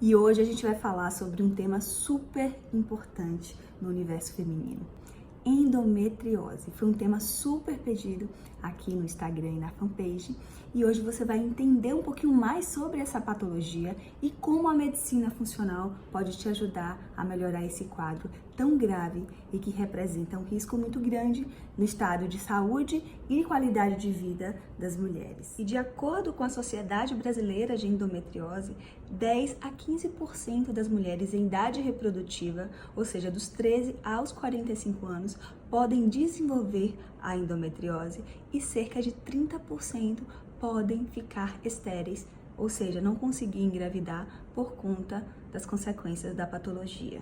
E hoje a gente vai falar sobre um tema super importante no universo feminino. Endometriose. Foi um tema super pedido aqui no Instagram e na fanpage. E hoje você vai entender um pouquinho mais sobre essa patologia e como a medicina funcional pode te ajudar a melhorar esse quadro tão grave e que representa um risco muito grande no estado de saúde e qualidade de vida das mulheres. E de acordo com a Sociedade Brasileira de Endometriose, 10 a 15% das mulheres em idade reprodutiva, ou seja, dos 13 aos 45 anos, podem desenvolver a endometriose e cerca de 30% podem ficar estéreis, ou seja, não conseguir engravidar por conta das consequências da patologia.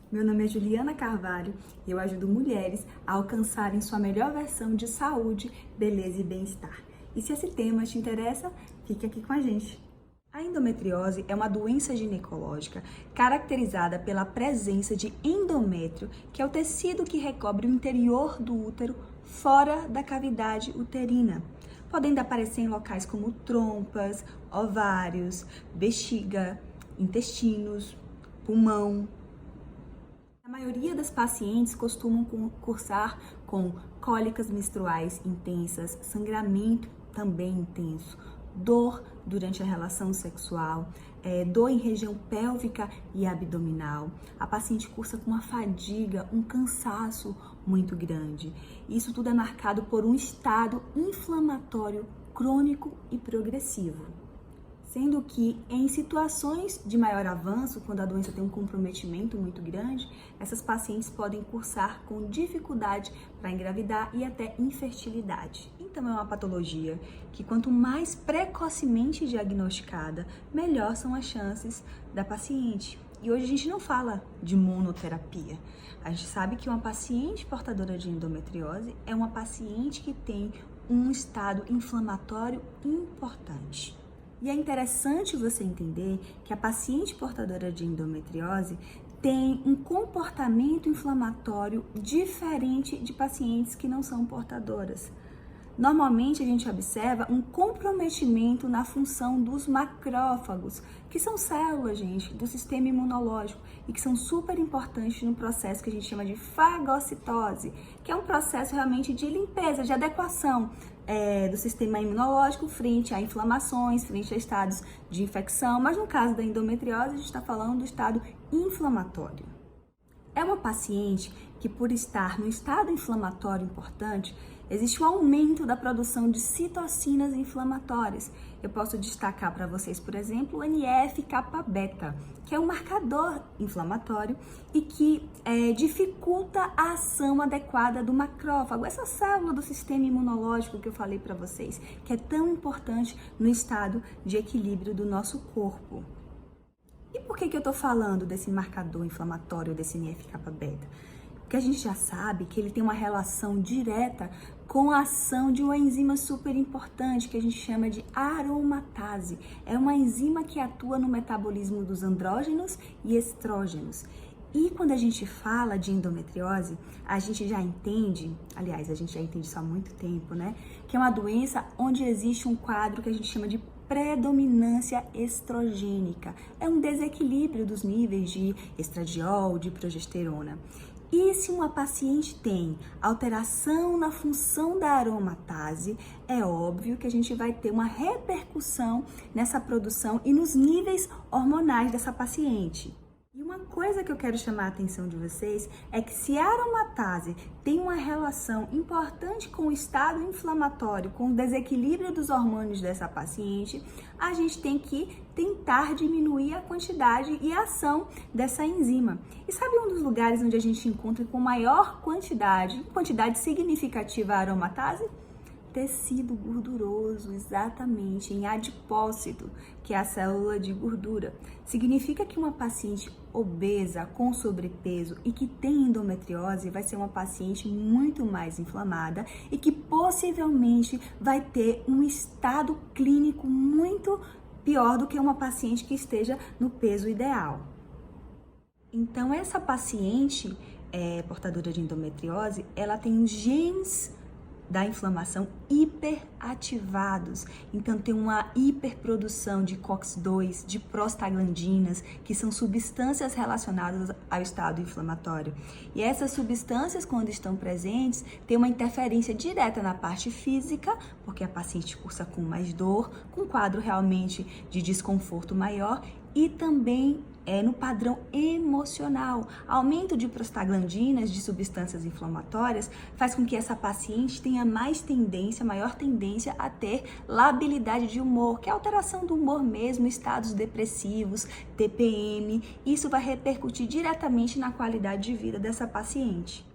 Meu nome é Juliana Carvalho e eu ajudo mulheres a alcançarem sua melhor versão de saúde, beleza e bem-estar. E se esse tema te interessa, fique aqui com a gente. A endometriose é uma doença ginecológica caracterizada pela presença de endométrio, que é o tecido que recobre o interior do útero fora da cavidade uterina, podendo aparecer em locais como trompas, ovários, bexiga, intestinos, pulmão. A maioria das pacientes costumam cursar com cólicas menstruais intensas, sangramento também intenso, dor durante a relação sexual, dor em região pélvica e abdominal. A paciente cursa com uma fadiga, um cansaço muito grande. Isso tudo é marcado por um estado inflamatório crônico e progressivo. Sendo que em situações de maior avanço, quando a doença tem um comprometimento muito grande, essas pacientes podem cursar com dificuldade para engravidar e até infertilidade. Então é uma patologia que quanto mais precocemente diagnosticada, melhor são as chances da paciente. E hoje a gente não fala de monoterapia. A gente sabe que uma paciente portadora de endometriose é uma paciente que tem um estado inflamatório importante. E é interessante você entender que a paciente portadora de endometriose tem um comportamento inflamatório diferente de pacientes que não são portadoras. Normalmente a gente observa um comprometimento na função dos macrófagos, que são células, gente, do sistema imunológico e que são super importantes no processo que a gente chama de fagocitose, que é um processo realmente de limpeza, de adequação do sistema imunológico frente a inflamações, frente a estados de infecção, mas no caso da endometriose a gente está falando do estado inflamatório. É uma paciente que, por estar no estado inflamatório importante, existe um aumento da produção de citocinas inflamatórias. Eu posso destacar para vocês, por exemplo, o NF-κB, que é um marcador inflamatório e que dificulta a ação adequada do macrófago, essa célula do sistema imunológico que eu falei para vocês, que é tão importante no estado de equilíbrio do nosso corpo. E por que eu estou falando desse marcador inflamatório, desse NF-κB? Porque a gente já sabe que ele tem uma relação direta com a ação de uma enzima super importante que a gente chama de aromatase. É uma enzima que atua no metabolismo dos andrógenos e estrógenos. E quando a gente fala de endometriose, a gente já entende, aliás, a gente já entende isso há muito tempo, né? Que é uma doença onde existe um quadro que a gente chama de predominância estrogênica. É um desequilíbrio dos níveis de estradiol, de progesterona. E se uma paciente tem alteração na função da aromatase, é óbvio que a gente vai ter uma repercussão nessa produção e nos níveis hormonais dessa paciente. E uma coisa que eu quero chamar a atenção de vocês é que se a aromatase tem uma relação importante com o estado inflamatório, com o desequilíbrio dos hormônios dessa paciente, a gente tem que tentar diminuir a quantidade e a ação dessa enzima. E sabe um dos lugares onde a gente encontra com maior quantidade significativa a aromatase? Tecido gorduroso, exatamente, em adipócito, que é a célula de gordura. Significa que uma paciente obesa, com sobrepeso e que tem endometriose vai ser uma paciente muito mais inflamada e que possivelmente vai ter um estado clínico muito pior do que uma paciente que esteja no peso ideal. Então, essa paciente portadora de endometriose, ela tem genes da inflamação hiperativados. Então tem uma hiperprodução de COX-2, de prostaglandinas, que são substâncias relacionadas ao estado inflamatório. E essas substâncias, quando estão presentes, têm uma interferência direta na parte física, porque a paciente cursa com mais dor, com quadro realmente de desconforto maior, e também no padrão emocional. Aumento de prostaglandinas, de substâncias inflamatórias, faz com que essa paciente tenha maior tendência a ter labilidade de humor, que é alteração do humor mesmo, estados depressivos, TPM. Isso vai repercutir diretamente na qualidade de vida dessa paciente.